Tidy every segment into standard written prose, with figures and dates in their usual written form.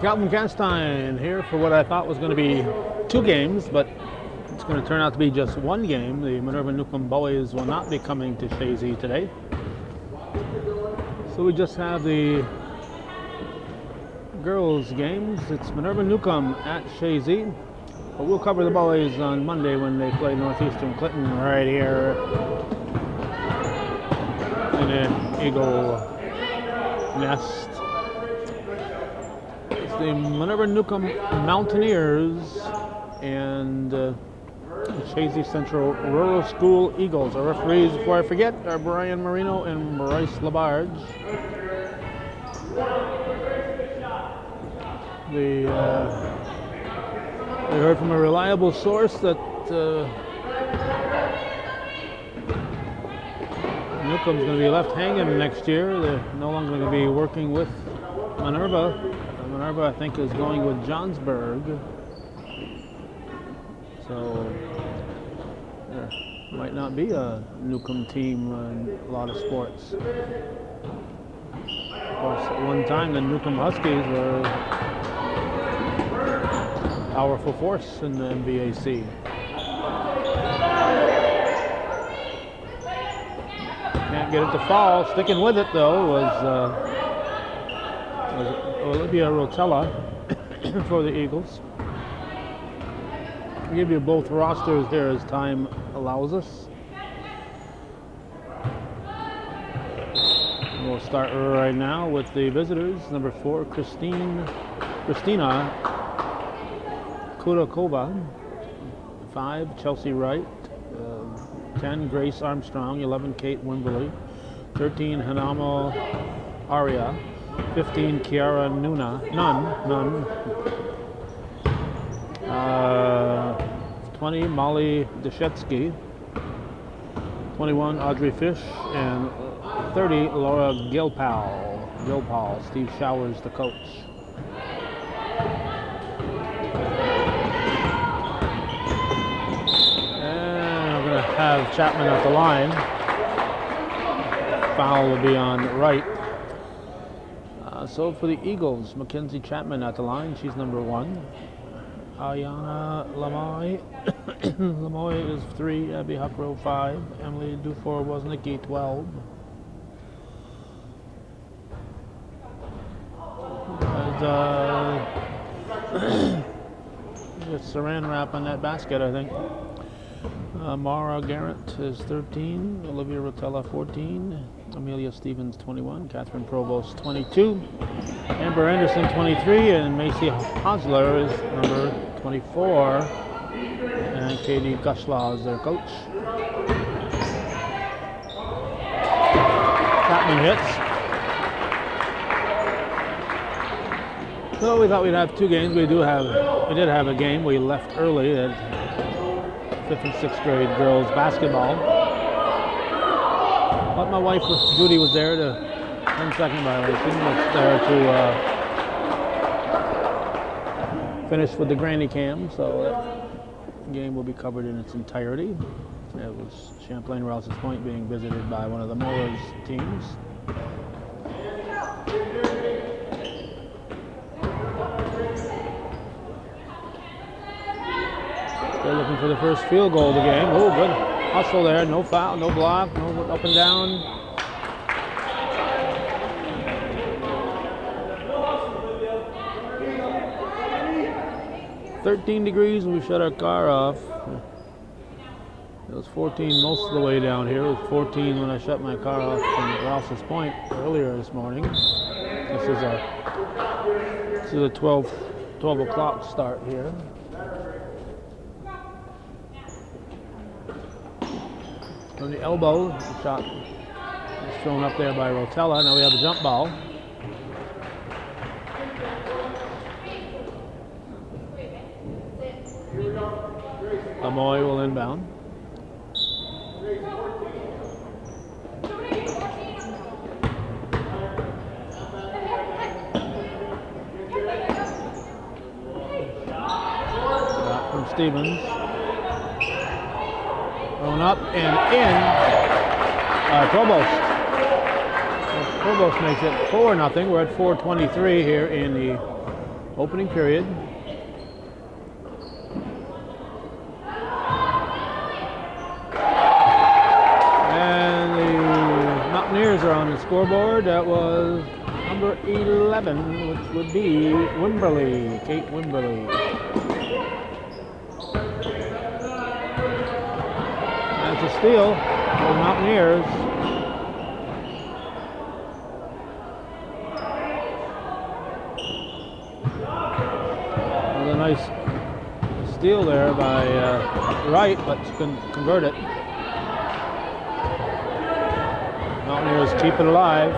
Calvin Castine here for what I thought was going to be 2 games, but it's going to turn out to be just 1 game. The Minerva-Newcomb boys will not be coming to Chazy today. So we just have the girls' games. It's Minerva-Newcomb at Chazy. But we'll cover the boys on Monday when they play Northeastern Clinton right here in the Eagle nest. It's the Minerva-Newcomb Mountaineers and Chazy Central Rural School Eagles. Our referees, before I forget, are Brian Marino and Bryce Labarge. I heard from a reliable source that Newcomb's going to be left hanging next year. They're no longer going to be working with Minerva. Minerva, I think, is going with Johnsburg. So there might not be a Newcomb team in a lot of sports. Of course, at one time the Newcomb Huskies were a powerful force in the MVAC. Can't get it to fall. Sticking with it though was Olivia Rotella for the Eagles. I'll give you both rosters here as time allows us. We'll start right now with the visitors. Number 4, Christina Kudakova. 5, Chelsea Wright. 10, Grace Armstrong. 11, Kate Wimberly. 13, Hanamo Aria. 15, Kiara Nunn. 20, Molly Deshetsky. 21, Audrey Fish. And 30, Laura Gilpal. Steve Showers, the coach. And we're going to have Chapman at the line. Foul will be on right. So for the Eagles, Mackenzie Chapman at the line. She's number 1. Ayana Lamoy. Lamoy is 3. Abby Huckrow 5. Emily Dufour Woznicki 12. It's saran wrap on that basket, I think. Mara Garrett is 13. Olivia Rotella 14. Amelia Stevens 21. Catherine Provost 22. Amber Anderson 23. And Macy Hosler is number 24. And Katie Guslaw is their coach. Chapman hits. So we thought we'd have 2 games. We did have a game. We left early at 5th and 6th grade girls basketball. But my wife Judy was there to 10-second violation. Was there to finish with the granny cam. So that game will be covered in its entirety. It was Champlain Rouse's Point being visited by one of the Moras teams. They're looking for the first field goal of the game. Oh, good hustle there. No foul, no block, no up and down. "13 degrees when we shut our car off. It was 14 most of the way down here. It was 14 when I shut my car off from Rouse's Point earlier this morning. This is a 12 o'clock start here. From the elbow, the shot was thrown up there by Rotella. Now we have a jump ball. Amoy will inbound. Shot from Stevens. Thrown up and in. Provost makes it 4-0. We're at 4:23 here in the Opening period. And the Mountaineers are on the scoreboard. That was number 11, which would be Wimberly, Kate Wimberly. That's a steal for the Mountaineers. A nice steal there by Wright, but she couldn't convert it. Mountaineers keep it alive.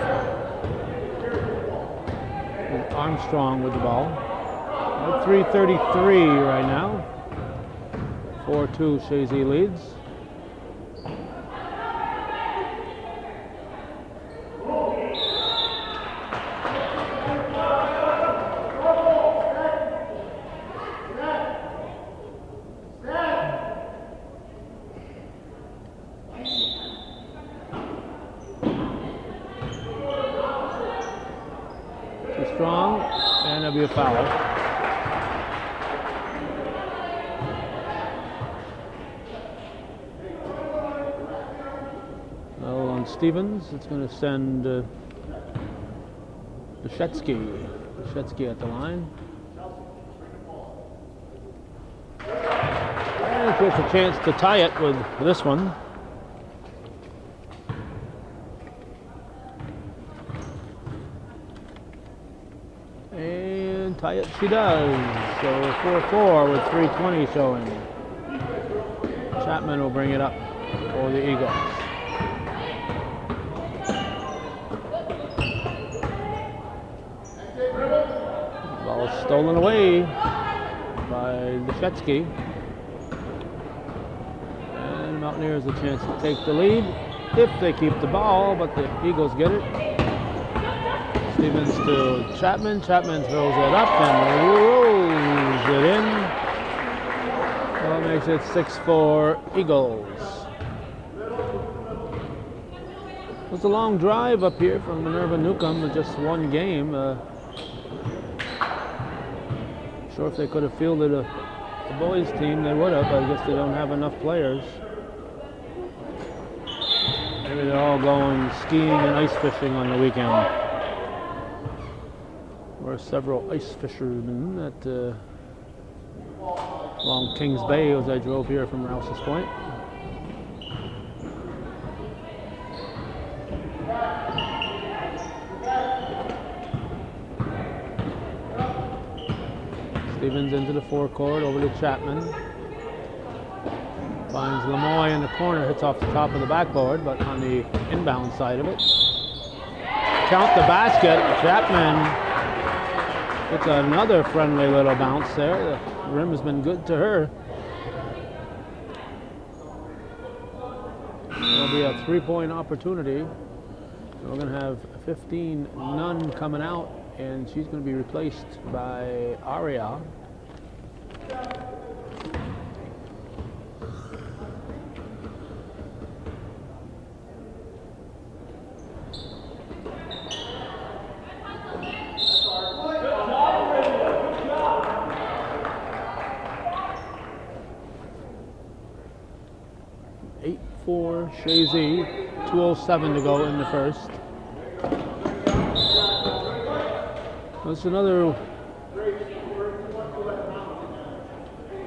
Armstrong with the ball. 3:33 right now. 4-2 Chazy leads. Strong, and there'll be a foul. Now on Stevens, it's going to send Deshetsky at the line. And he gets a chance to tie it with this one. Tie it she does. So 4-4 with 3:20 showing. Chapman will bring it up for the Eagles. Ball stolen away by Deshetsky. And Mountaineers a chance to take the lead if they keep the ball, but the Eagles get it. Stevens to Chapman. Chapman throws it up and rolls it in. Well, it makes it 6-4 Eagles. It was a long drive up here from Minerva-Newcomb with just one game. Sure, if they could have fielded the boys team, they would have. I guess they don't have enough players. Maybe they're all going skiing and ice fishing on the weekend. There were several ice fishermen at along Kings Bay as I drove here from Rouse's Point. Stevens into the forecourt, over to Chapman. Finds Lemoy in the corner, hits off the top of the backboard, but on the inbound side of it. Count the basket, Chapman. It's another friendly little bounce there. The rim has been good to her. There'll be a three-point opportunity. We're going to have 15 Nunn coming out, and she's going to be replaced by Aria. Chazy, 2:07 to go in the first. It's another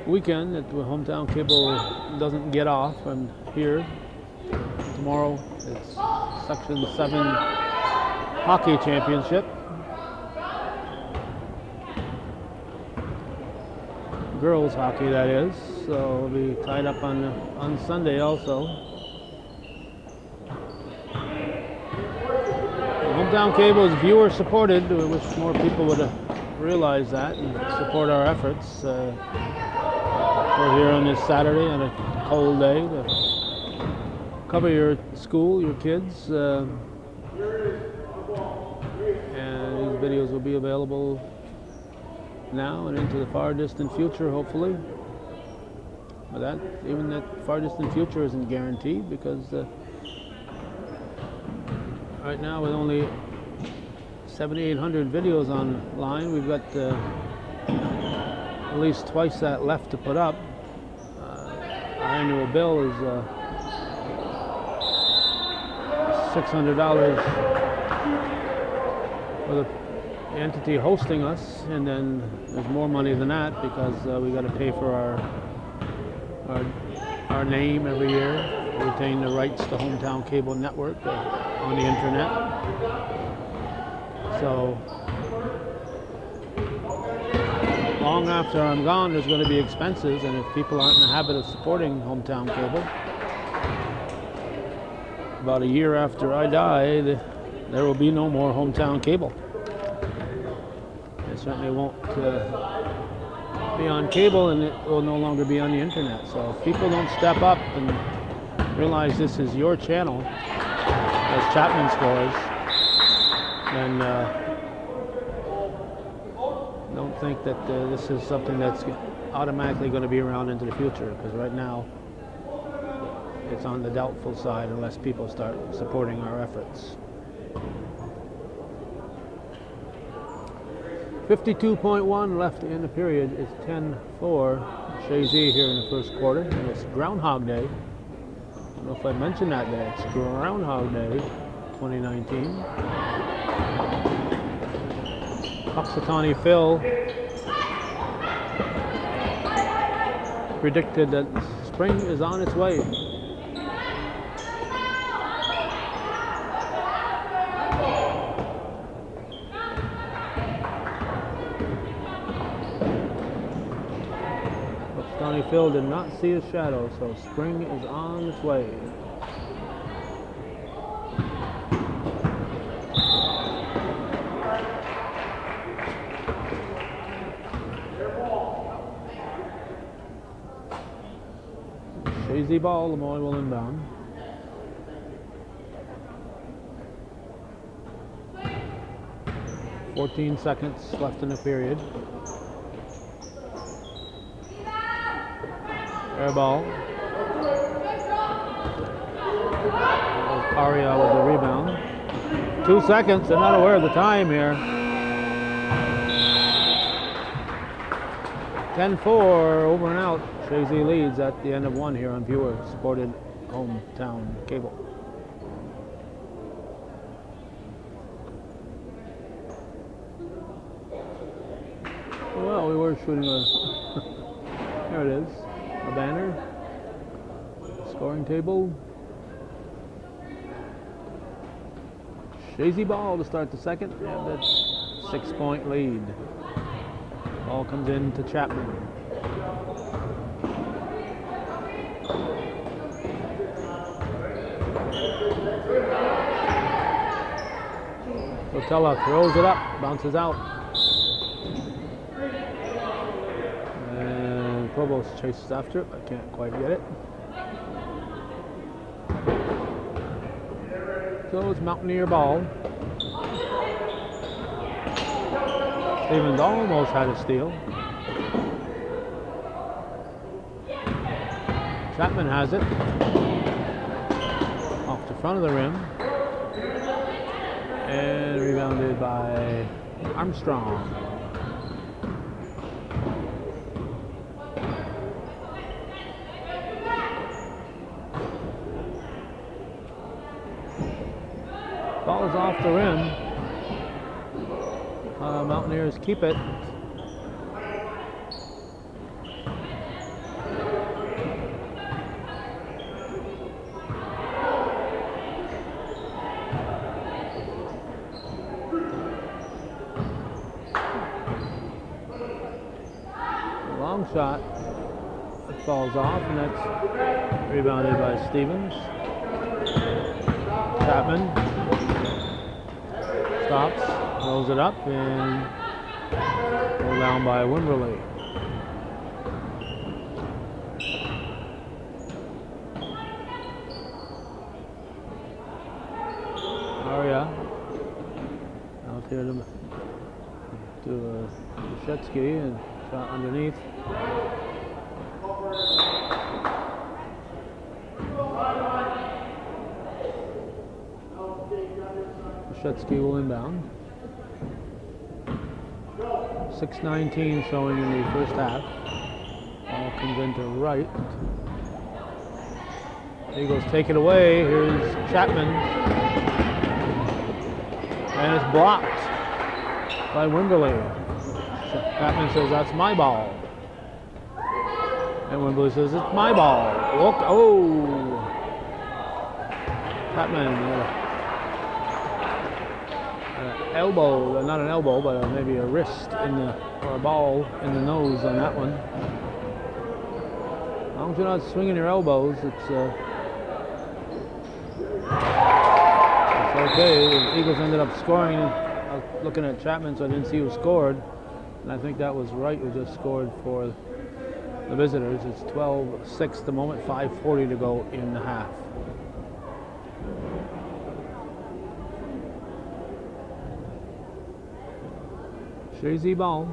weekend that the hometown cable doesn't get off. And here tomorrow it's Section 7 hockey championship. Girls hockey, that is. So we'll be tied up on Sunday also. Hometown Cable is viewer supported. We wish more people would realize that and support our efforts. We're here on this Saturday on a cold day to cover your school, your kids. And these videos will be available now and into the far distant future, hopefully. But even that far distant future isn't guaranteed, because right now with only 7,800 videos online, we've got at least twice that left to put up. Our annual bill is $600 for the entity hosting us, and then there's more money than that because we got to pay for our name every year, retain the rights to Hometown Cable Network on the internet. So long after I'm gone, there's going to be expenses, and if people aren't in the habit of supporting Hometown Cable, about a year after I die, there will be no more Hometown Cable. It certainly won't be on cable, and it will no longer be on the internet. So if people don't step up and realize this is your channel, as Chapman scores, then don't think that this is something that's automatically going to be around into the future, because right now it's on the doubtful side unless people start supporting our efforts. 52.1 left in the period. It's 10-4 Chazy here in the first quarter, and it's Groundhog Day. I don't know if I mentioned that day. It's Groundhog Day 2019. Puxatawny Phil predicted that spring is on its way. Puxatawny Phil did not see his shadow, so spring is on its way. Chazy ball, the boy will inbound. "14 seconds left in the period. Air ball. Aria with the rebound. 2 seconds, they're not aware of the time here. 10-4, over and out. Chazy leads at the end of one here on viewer-supported Hometown Cable. Well, we were shooting a... There it is. A banner. Scoring table. Chazy ball to start the second. And that 6-point lead. Ball comes in to Chapman. Rotella throws it up, bounces out. And Provost chases after it, but can't quite get it. So it's Mountaineer ball. Stevens almost had a steal. Chapman has it. Off the front of the rim. And rebounded by Armstrong. Ball's off the rim. Mountaineers keep it. Long shot. It falls off, and that's rebounded by Stevens. Chapman stops, rolls it up, and rolled down by Wimberly. Aria out here to Shetsky, and shot underneath. Shetsky will inbound. 6:19 showing in the first half. Ball comes into right. Eagles take it away. Here's Chapman. And it's blocked by Wimberly. Chapman says, that's my ball. And Wimberly says, it's my ball. Look, oh. Chapman, elbow, not an elbow, but maybe a wrist or a ball in the nose on that one. As long as you're not swinging your elbows, it's okay. The Eagles ended up scoring. I was looking at Chapman, so I didn't see who scored. And I think that was Wright who just scored for the visitors. It's 12-6 at the moment, 5:40 to go in the half. Chazy ball.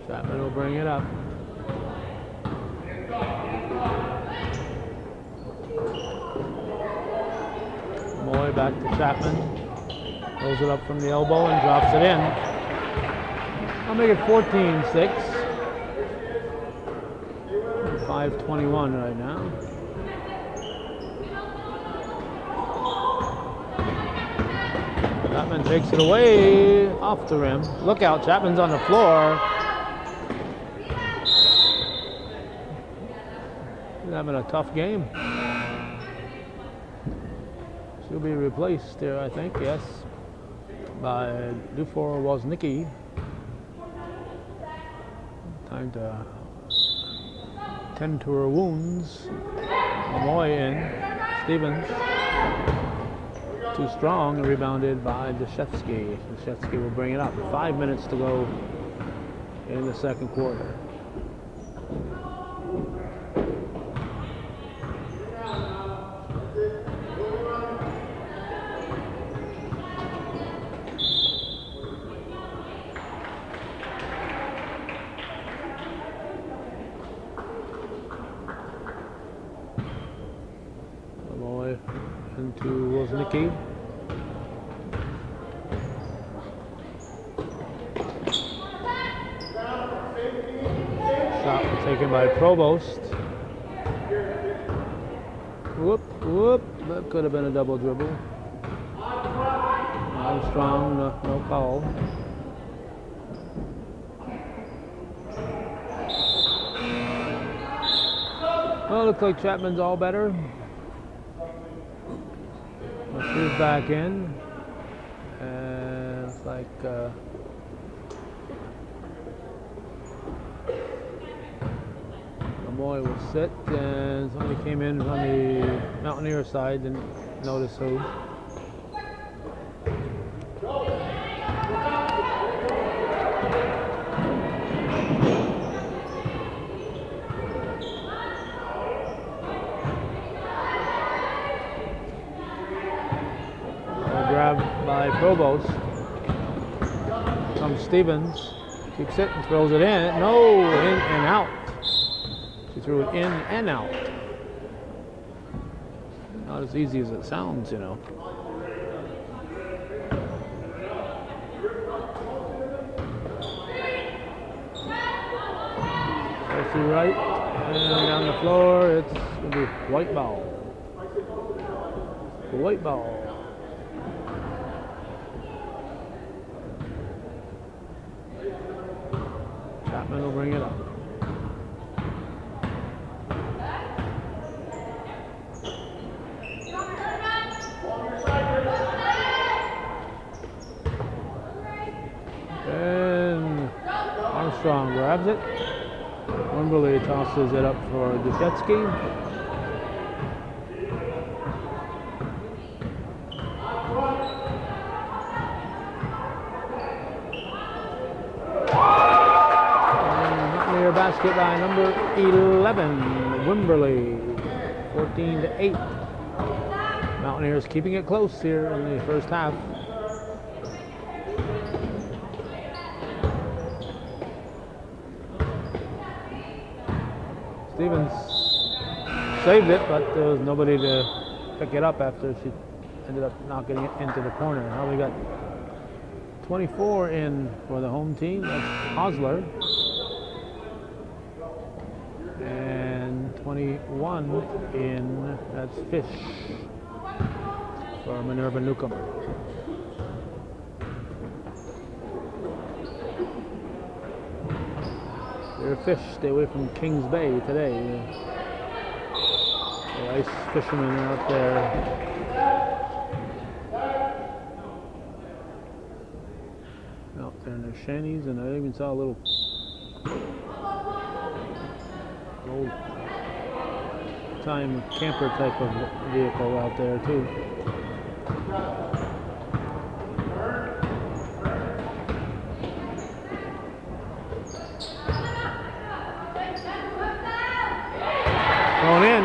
Chapman will bring it up. Moy back to Chapman. Throws it up from the elbow and drops it in. I'll make it 14-6. 5:21 right now. Chapman takes it away off the rim. Look out, Chapman's on the floor. He's having a tough game. She'll be replaced here, I think, yes, by Dufour Woznicki. Time to tend to her wounds. Moy in. Stevens. Too strong and rebounded by Deshetsky. Deshetsky will bring it up. 5 minutes to go in the second quarter. Malloy into Woznicki. Shot taken by Provost. Whoop. That could have been a double dribble. Armstrong, no call. Well, looks like Chapman's all better. She's back in. And it's like Moy will sit, and somebody came in on the Mountaineer side, didn't notice who. Grabbed by Provost. Comes Stevens, keeps it and throws it in. No, in and out. She threw it in and out. Not as easy as it sounds, you know. Goes to right and down the floor. It's going to be white ball. White ball. Chapman will bring it up. And Armstrong grabs it. Wimberly tosses it up for Deshetsky. Basket by number 11, Wimberly, 14-8. Mountaineers keeping it close here in the first half. Stevens saved it, but there was nobody to pick it up after she ended up knocking it into the corner. Now we got 24 in for the home team. That's Hosler. And 21 in, that's Fish for Minerva-Newcomb. They're Fish, stay away from Kings Bay today. The ice fishermen are up there. Out there in their shanties, and I even saw a little old time camper type of vehicle out there too. Thrown in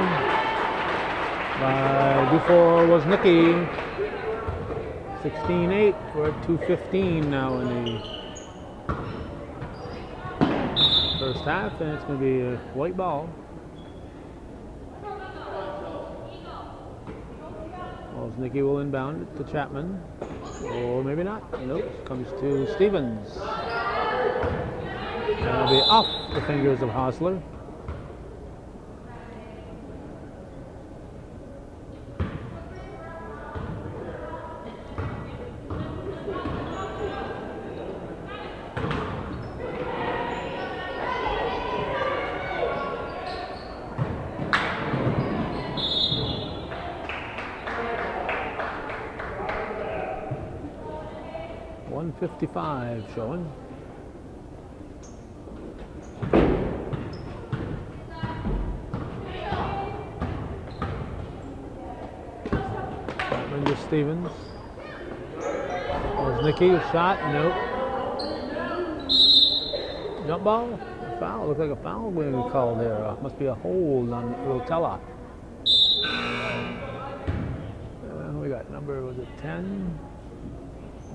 by Dufour was Nicky. 16-8. We're at 2:15 now in the first half, and it's going to be a white ball. Nicky will inbound it to Chapman, or maybe not. Nope, comes to Stevens. That'll be off the fingers of Hosler. .55 showing. Chapman to Stevens. There's Nicky, a shot, nope. Jump ball, a foul, looks like a foul being called there. Must be a hold on Rotella. We got number, was it 10?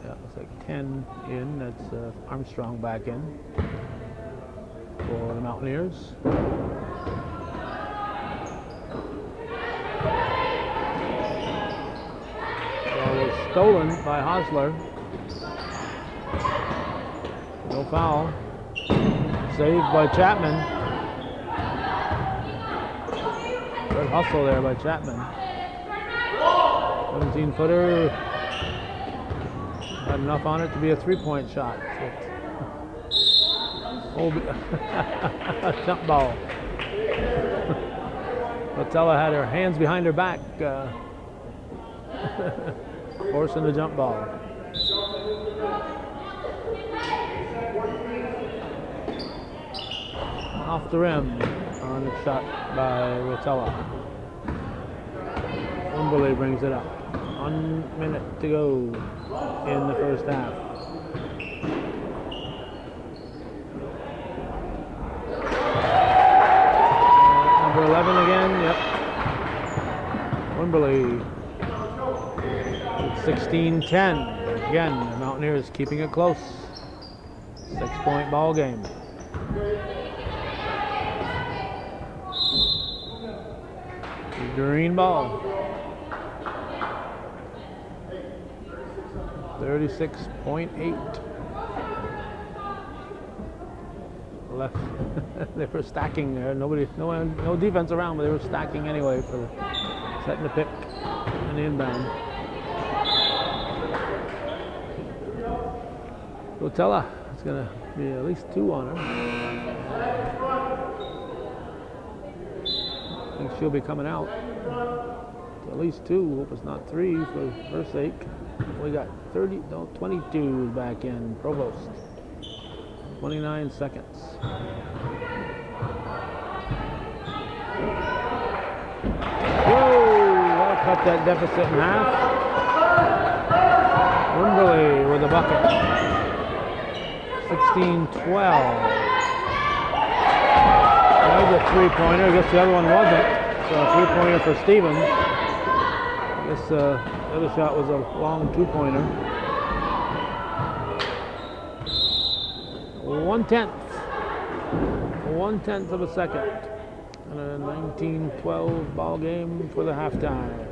Yeah, looks like 10 in. That's Armstrong back in for the Mountaineers. Ball was stolen by Hosler. No foul. Saved by Chapman. Good hustle there by Chapman. 17-footer. Had enough on it to be a three-point shot. Jump ball. Rotella had her hands behind her back, forcing the jump ball. Off the rim on a shot by Rotella. Wimberley brings it up. 1 minute to go in the first half. Number 11 again, yep. Wimberley. 16-10. Again, the Mountaineers keeping it close. 6-point ball game. Green ball. 36.8 left. They were stacking there. No defense around, but they were stacking anyway for setting the pick and the inbound. Rotella, it's going to be at least 2 on her. I think she'll be coming out. At least 2. Hope it's not 3 for her sake. We got 22 back in. Provost. 29 seconds. Whoa! That'll cut that deficit in half. Wimberley with a bucket. 16-12. That was a three-pointer. I guess the other one wasn't. So a three-pointer for Stevens. I guess the other shot was a long two-pointer. 1/10 of a second. And a 19-12 ball game for the halftime.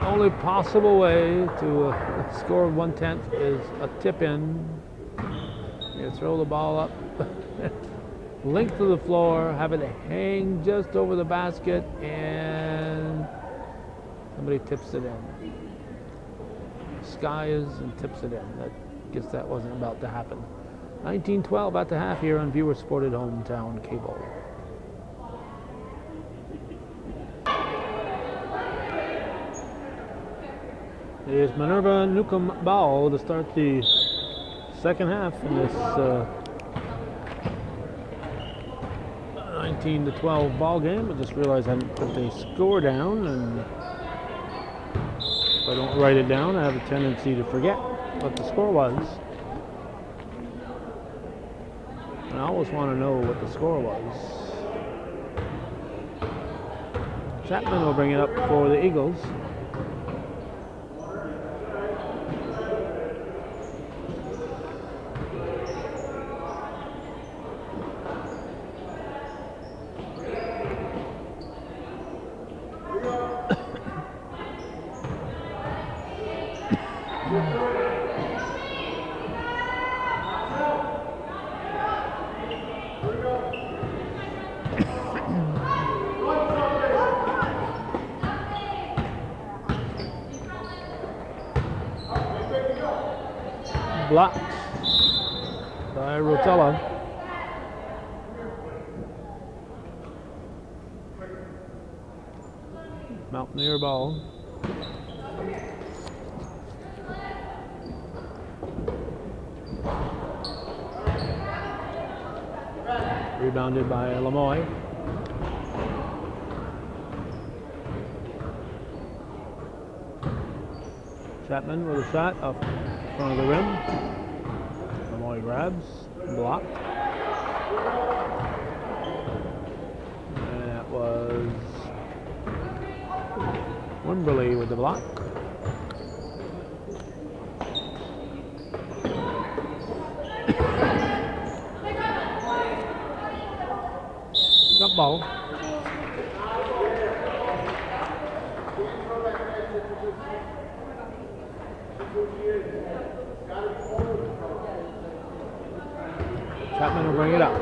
Only possible way to score 1/10 is a tip in. You throw the ball up, link to the floor, have it hang just over the basket, and somebody tips it in. Skies and tips it in. I guess that wasn't about to happen. 19-12 at the half here on Viewer Sported Hometown Cable. It is Minerva-Newcomb ball to start the second half in this 19-12 ball game. I just realized I hadn't put the score down, and if I don't write it down, I have a tendency to forget what the score was. And I always want to know what the score was. Chapman will bring it up for the Eagles. Blocked by Rotella. Mountaineer ball. Rebounded by Lamoy. Chapman with a shot up in front of the rim. Lamoy grabs, blocked. And that was Wimberly with the block. Jump ball. Chapman will bring it up.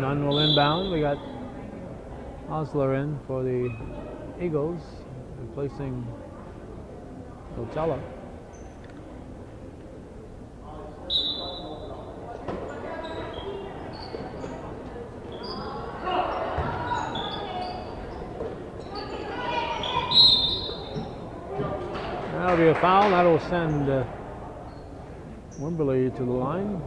Nunn will inbound. We got Osler in for the Eagles, replacing Rotella. That'll be a foul. That'll send Wimberly to the line.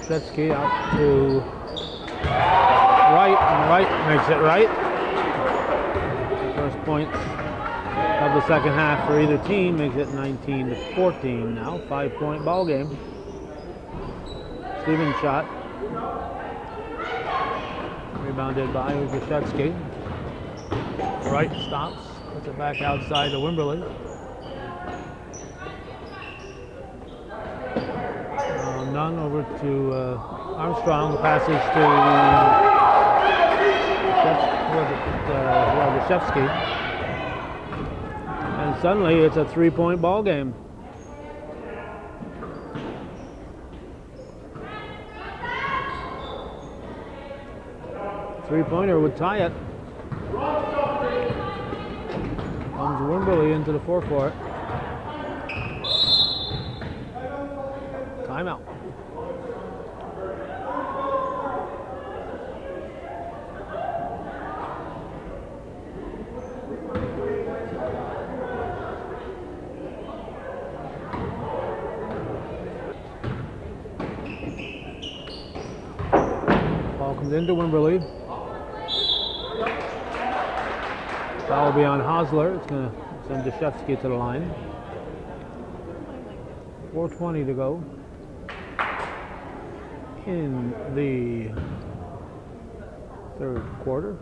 Shetsky out to right, and right makes it right. First points of the second half for either team makes it 19-14 now. 5-point ball game. Stevens shot. Rebounded by Shetsky. Right stops, puts it back outside to Wimberly. Nunn over to Armstrong. The passage to Shevsky. And Suddenly, it's a 3-point ball game. Three-pointer would tie it. Comes Wimberley into the forecourt. Timeout. Ball comes into Wimberley. Foul will be on Hosler. It's going to send Deshevsky to the line. 4:20 to go in the third quarter.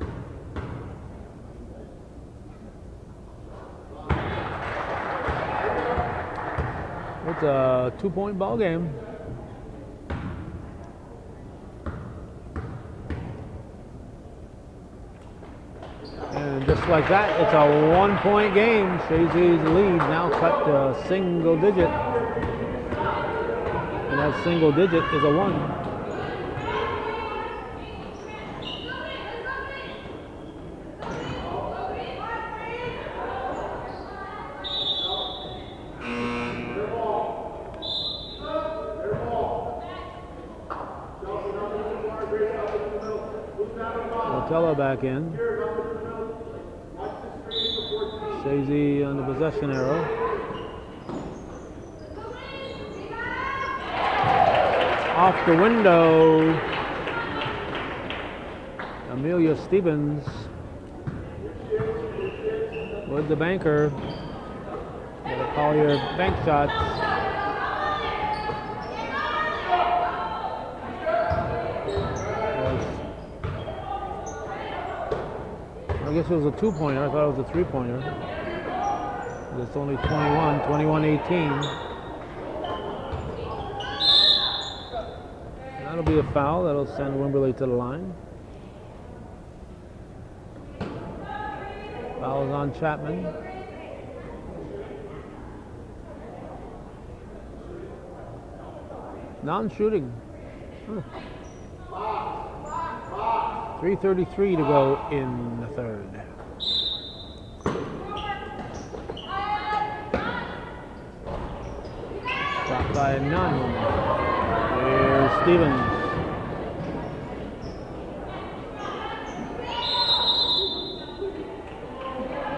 It's a 2-point ball game. And just like that, it's a 1-point game. Chazy's lead now cut to single digit. And that single digit is a 1. Rotella back in. Chazy on the possession arrow. Off the window. Amelia Stevens with the banker. Gotta call your bank shots. I guess it was a 2-pointer. I thought it was a 3-pointer. It's only 21-18. That'll be a foul. That'll send Wimberley to the line. Foul is on Chapman. Non-shooting. 3:33 to go in the third. Shot by none. Here's Stevens.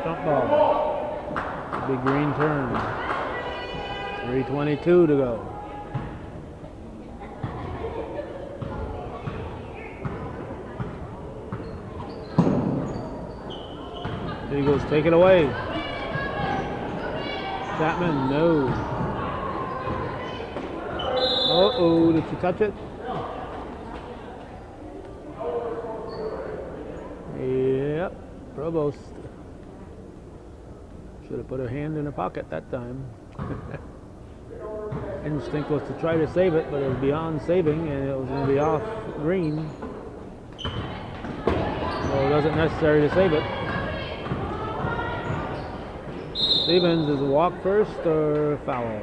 Jump ball. Big green turn. 3:22 to go. Eagles take it away. Chapman, no. Uh-oh, did she touch it? Yep, Provost. Should have put her hand in her pocket that time. Instinct was to try to save it, but it was beyond saving, and it was going to be off green. So it wasn't necessary to save it. Stevens, is a walk first or foul?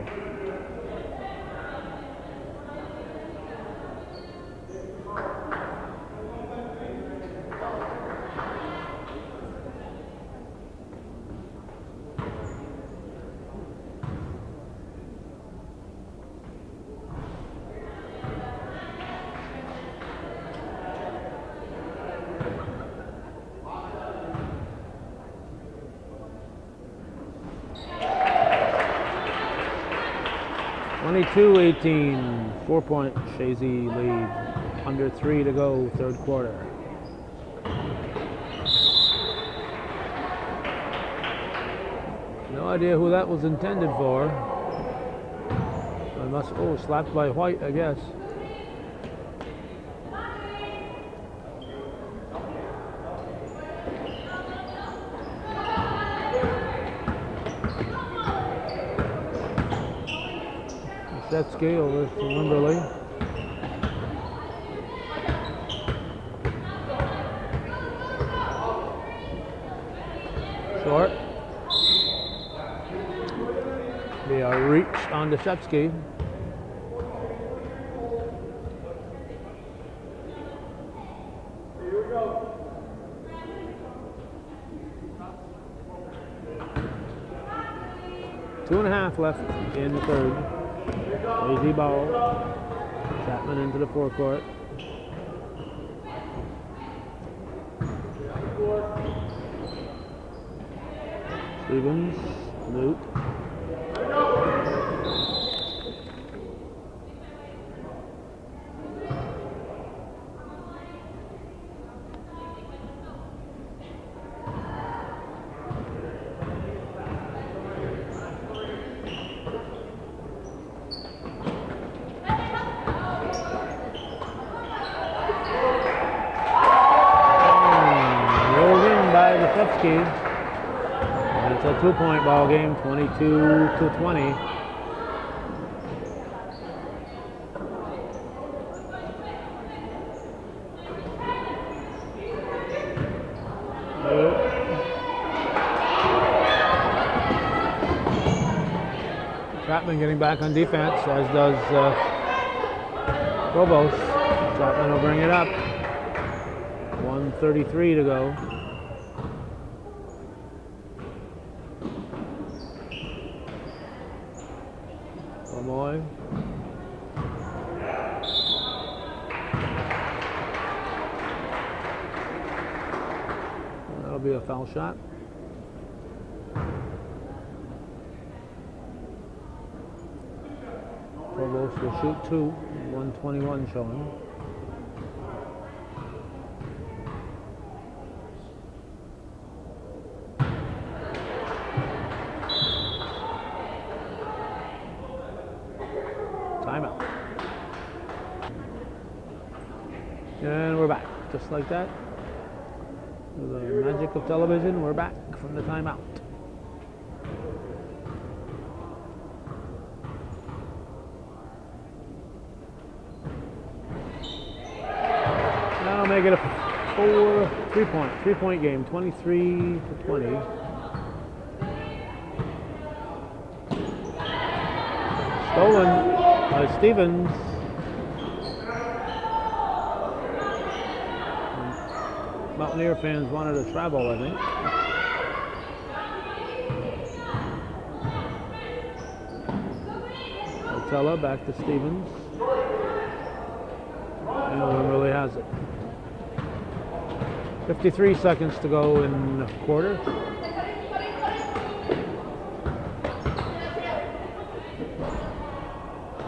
(22-18), 4-point Chazy lead. Under 3 to go, third quarter. No idea who that was intended for. I must, slapped by White, I guess. Deshevsky over to Wimberley. Short. on Deshevsky. Two and a half left in the third. Easy ball. Chapman into the forecourt. Stevens, Luke. Rolled in by Deshevsky. It's a 2-point ball game, 22-20. Chapman getting back on defense, as does Provost. Chapman will bring it up. 1:33 to go. Lamoy. That'll be a foul shot. Provost will shoot 2. 1:21 showing. Timeout. And we're back, just like that. With the magic of television, we're back from the timeout. Now make it a three-point game, 23-20. Stolen by Stevens. Mountaineer fans wanted to travel, I think. Otella back to Stevens. And no one really has it. 53 seconds to go in the quarter.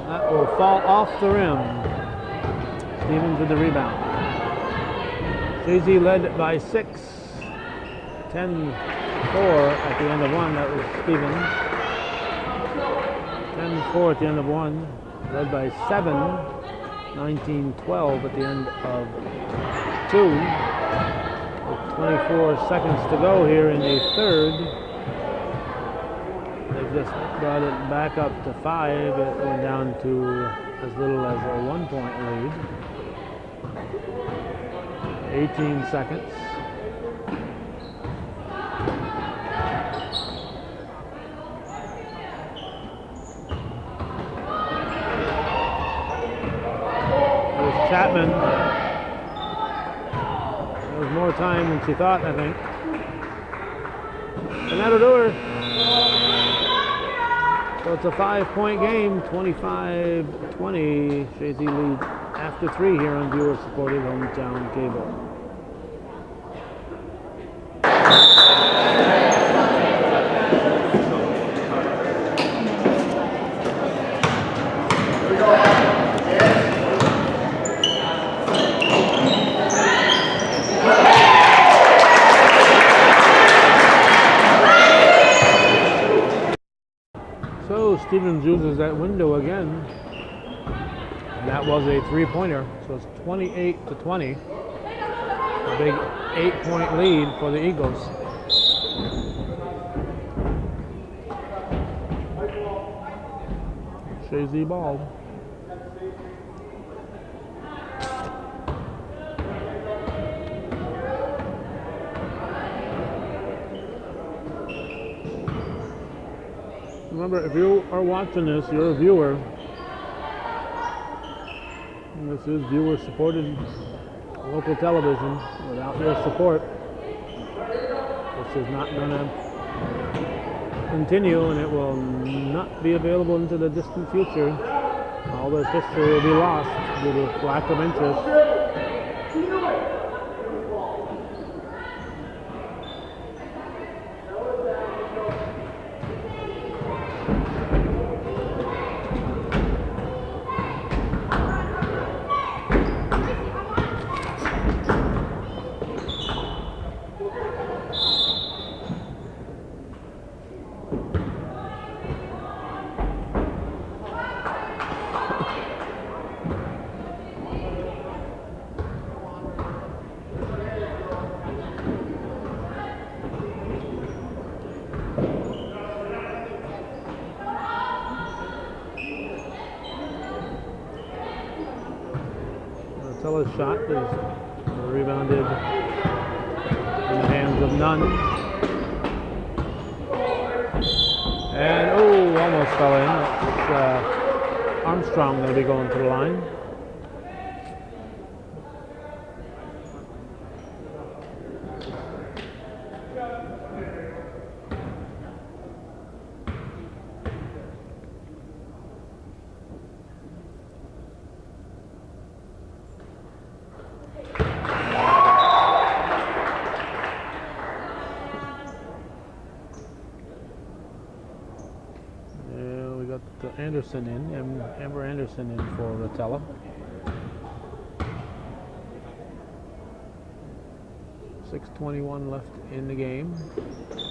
That will fall off the rim. Stevens with the rebound. Chazy led by 6. 10-4 at the end of one. That was Stevens. 10-4 at the end of one. Led by 7. 19-12 at the end of 2. With 24 seconds to go here in the third. They've just brought it back up to 5. It went down to as little as a 1-point lead. 18 seconds. There's Chapman. There was more time than she thought, I think. And that'll do her. So it's a 5-point game, 25-20. Chazy lead after 3 here on viewer-supported hometown cable. So Stevens uses that window again. And that was a 3-pointer, so it's 28-20. A big 8-point lead for the Eagles. Chazy ball. Remember, if you are watching this, you're a viewer. And this is viewer-supported local television. Without your support, this is not going to continue, and it will not be available into the distant future. All this history will be lost due to lack of interest. Tella's shot is rebounded in the hands of Nunn. And almost fell in. That's Armstrong going to be going to the line. Anderson in, Amber Anderson in for Rotella. .6:21 left in the game.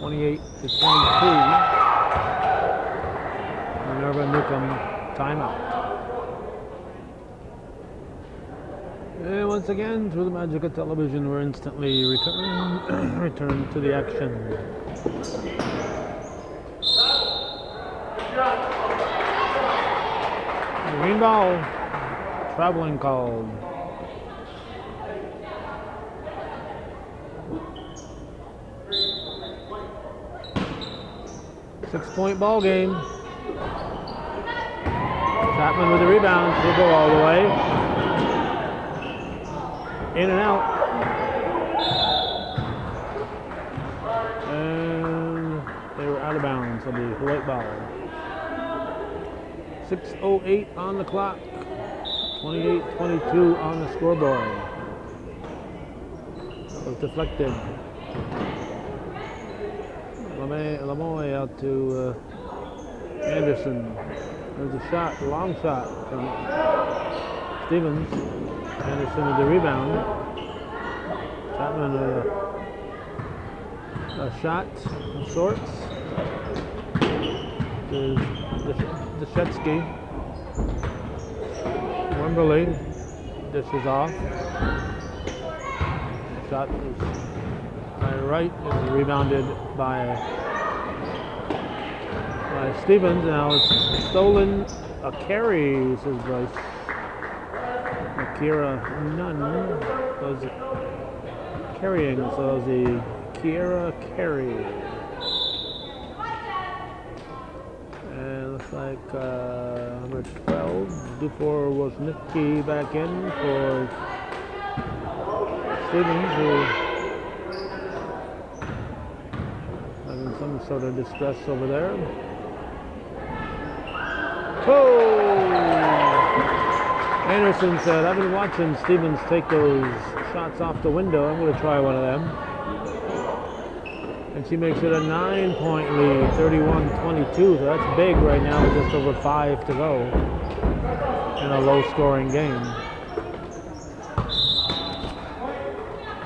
28-22. Minerva-Newcomb timeout. And once again, through the magic of television, we're instantly return to the action. Green ball, traveling called. Six-point ball game. Chapman with the rebound, he'll go all the way. In and out. And they were out of bounds, so the white ball. 6:08 on the clock, 28-22 on the scoreboard. That was deflected. Lamoy out to Anderson. There's a shot, a long shot from Stevens. Anderson with the rebound. Chapman a shot of sorts. Deshetsky. Wimberly dishes off. Shot is by Wright, is rebounded by Stevens. Now it's stolen. A carry, says Bryce. Akira Nunn was carrying, so the Kiera carry. Like number 12, Dufour was Nicky back in for Stevens, who having some sort of distress over there. Oh! Anderson said, I've been watching Stevens take those shots off the window. I'm going to try one of them. And she makes it a 9-point lead, 31-22. So that's big right now with just over 5 to go in a low-scoring game.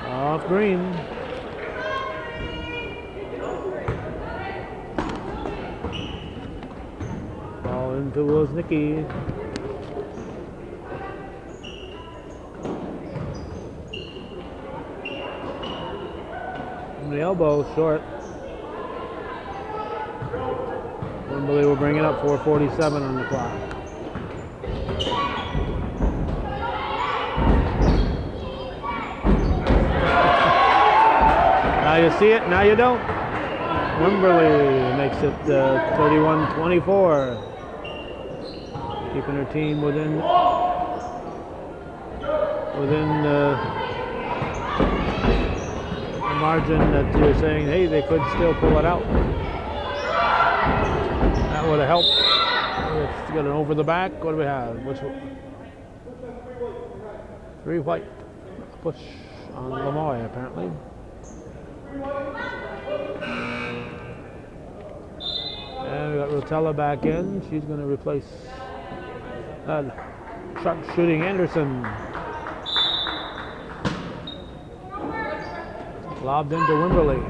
Off green. Ball into Woznicki. The elbow short. Wimberly will bring it up, 4:47 on the clock. Now you see it, now you don't. Wimberley makes it 31-24. Keeping her team within the margin that you're saying, hey, they could still pull it out. That would have helped. It's got an over the back. What do we have? Which one? 3 white. Push on Lamoy, apparently. And we got Rotella back in. She's going to replace sharpshooting Anderson. Lobbed into Wimberley.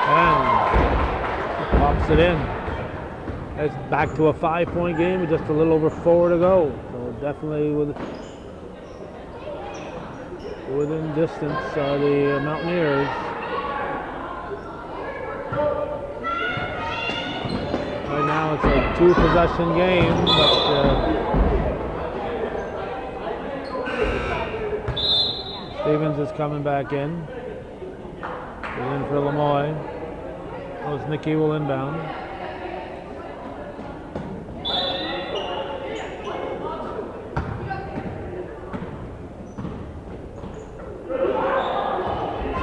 And pops it in. It's back to a 5-point game with just a little over 4 to go. So definitely within distance are the Mountaineers. Right now it's a 2-possession game, but Stevens is coming back in. He's in for Lamoy. Nikki will inbound.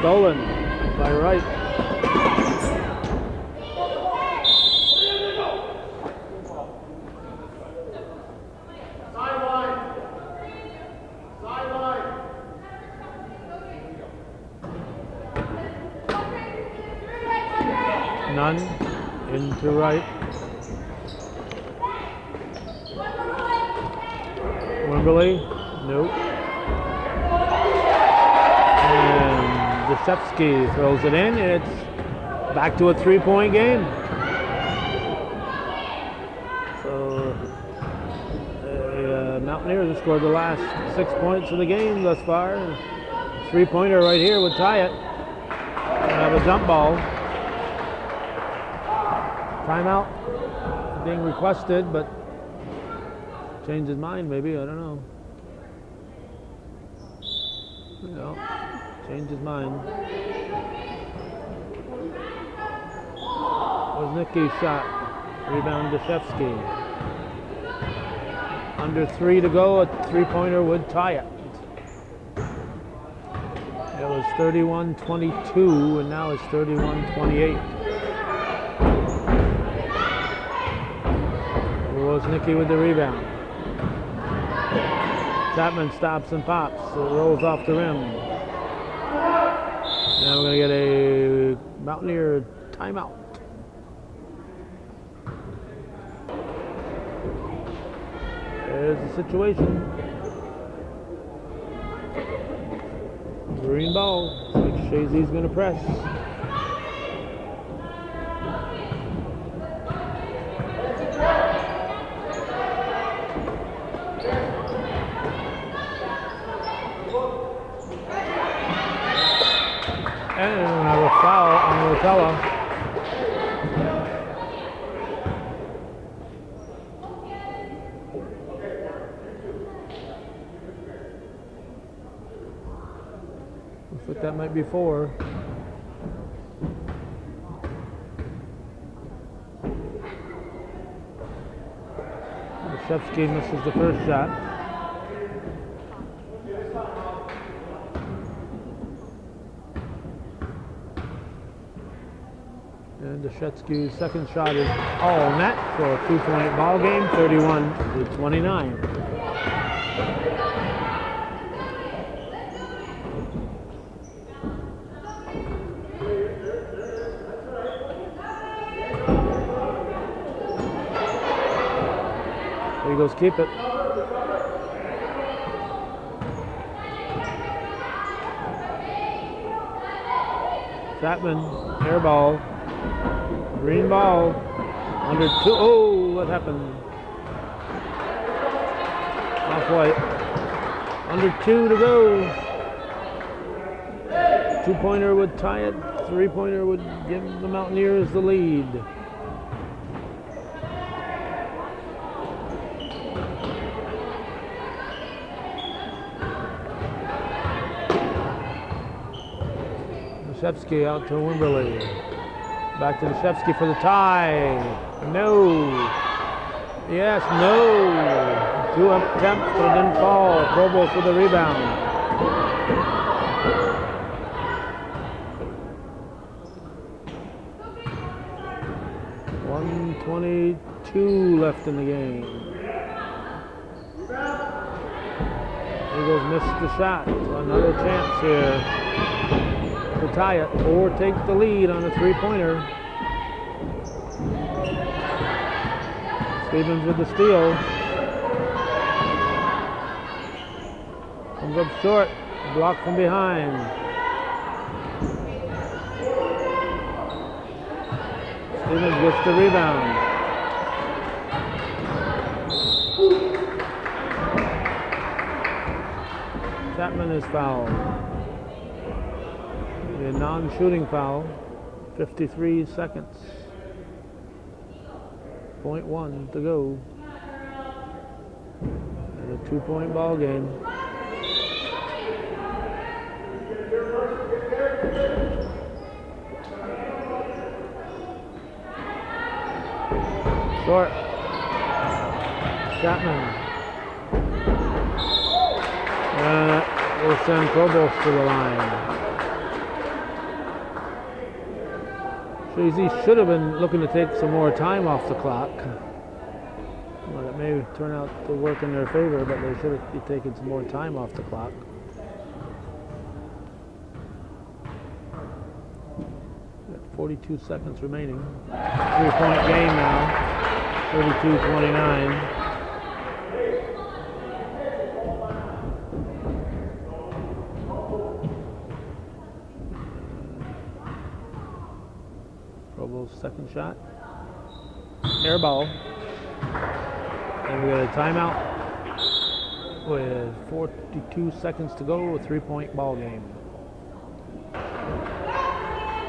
Stolen by Wright. None into Wright. Wimberley, nope. And Deshevsky throws it in, and it's back to a 3-point game. So the Mountaineers have scored the last 6 points of the game thus far. 3-pointer right here would tie it. Have a jump ball. Timeout being requested, but changed his mind maybe, I don't know. No, changed his mind. Woznicki's shot. Rebound Deshevsky. Under 3 to go, a 3-pointer would tie it. It was 31-22 and now it's 31-28. Woznicki with the rebound. Chapman stops and pops. So it rolls off the rim. Now we're going to get a Mountaineer timeout. There's the situation. Green ball. Looks like Chazy's going to press. And a foul on Rotella. Looks like that might be 4. Deshevsky misses the first shot. And Deshevsky's second shot is all net for a 2-point ball game, 31-29. Eagles keep it. Chapman, air ball. Green ball, under 2, oh, what happened? Off white, under 2 to go. 2-pointer would tie it, 3-pointer would give the Mountaineers the lead. Deshevsky out to Wimberley. Back to Deshevsky for the tie. No. Yes, no. 2 attempts, but it didn't fall. Provost with the rebound. .122 left in the game. Eagles missed the shot. Another chance here to tie it or take the lead on a three-pointer. Stevens with the steal. Comes up short. Blocked from behind. Stevens gets the rebound. Chapman is fouled. A non-shooting foul. 53 seconds. .1 to go. And a 2-point ball game. Short. Chapman. Will send Provost to the line. Chazy should have been looking to take some more time off the clock. Well, it may turn out to work in their favor, but they should have taken some more time off the clock. Got 42 seconds remaining. 3-point game now. 32-29. Second shot. Air ball. And we got a timeout with 42 seconds to go. A 3-point ball game.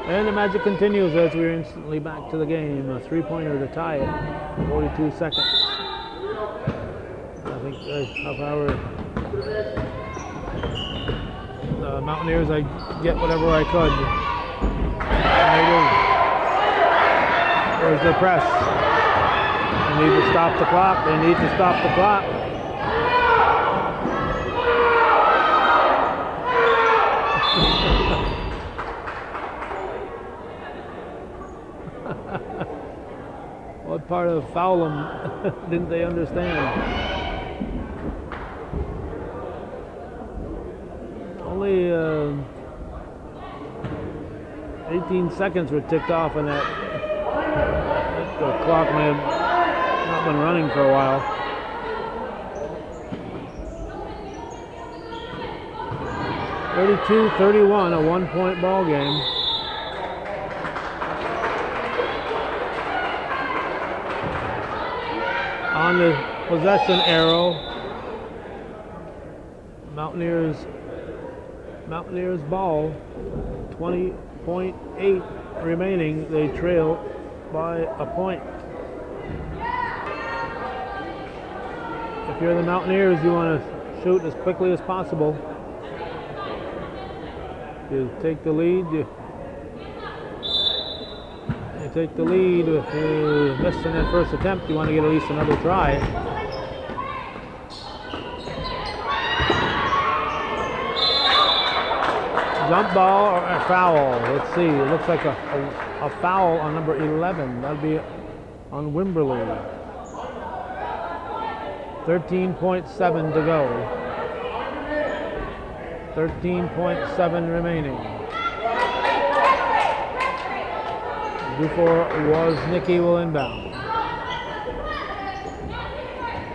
And the magic continues as we're instantly back to the game. A 3-pointer to tie it. 42 seconds. I think half hour. The Mountaineers, I get whatever I could. And they do. There's the press. They need to stop the clock. They need to stop the clock. What part of foul them didn't they understand? Only 18 seconds were ticked off in that. The clock may have not been running for a while. (32-31), a 1-point ball game. On the possession arrow, Mountaineers ball. 20.8 remaining. They trail by a point. If you're the Mountaineers, you want to shoot as quickly as possible. You take the lead. You take the lead. If you miss in that first attempt, you want to get at least another try. Jump ball or a foul? Let's see. It looks like a foul on number 11. That'd be on Wimberly. 13.7 to go. 13.7 remaining. Before Woznicki will inbound.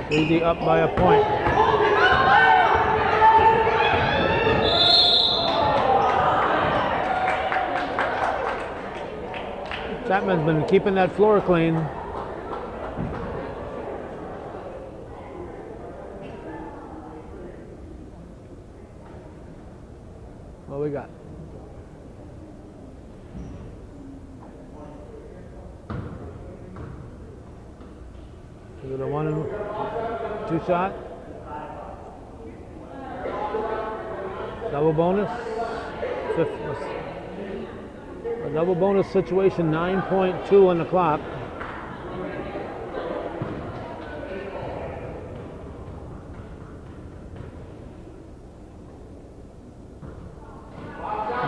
Chazy up by a point. Chapman's been keeping that floor clean. What we got? Is it a 1 and 2 shot? Double bonus? A double bonus situation, 9.2 on the clock.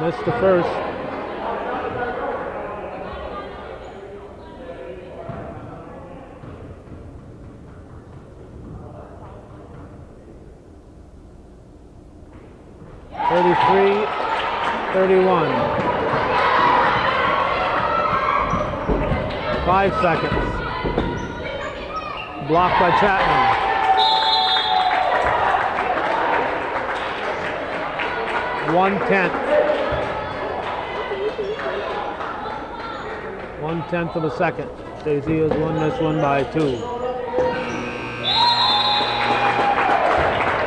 Missed the first. (33-31). 5 seconds. Blocked by Chapman. 1/10. 1/10 of a second. Chazy has won this one by 2.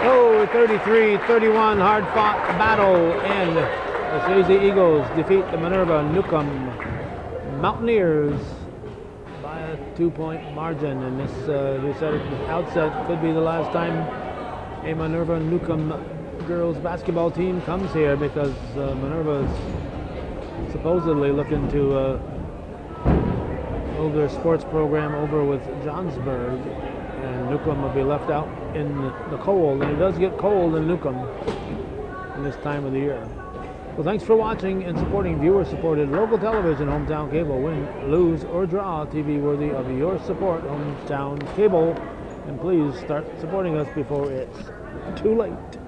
Oh, 33-31, hard-fought battle, and the Chazy Eagles defeat the Minerva-Newcomb Mountaineers by a 2-point margin. And this, we said at the outset, could be the last time a Minerva-Newcomb girls basketball team comes here, because Minerva is supposedly looking to move their sports program over with Johnsburg, and Newcomb will be left out in the cold, and it does get cold in Newcomb in this time of the year. Well, thanks for watching and supporting viewer-supported local television, Hometown Cable. Win, lose, or draw, TV worthy of your support, Hometown Cable. And please start supporting us before it's too late.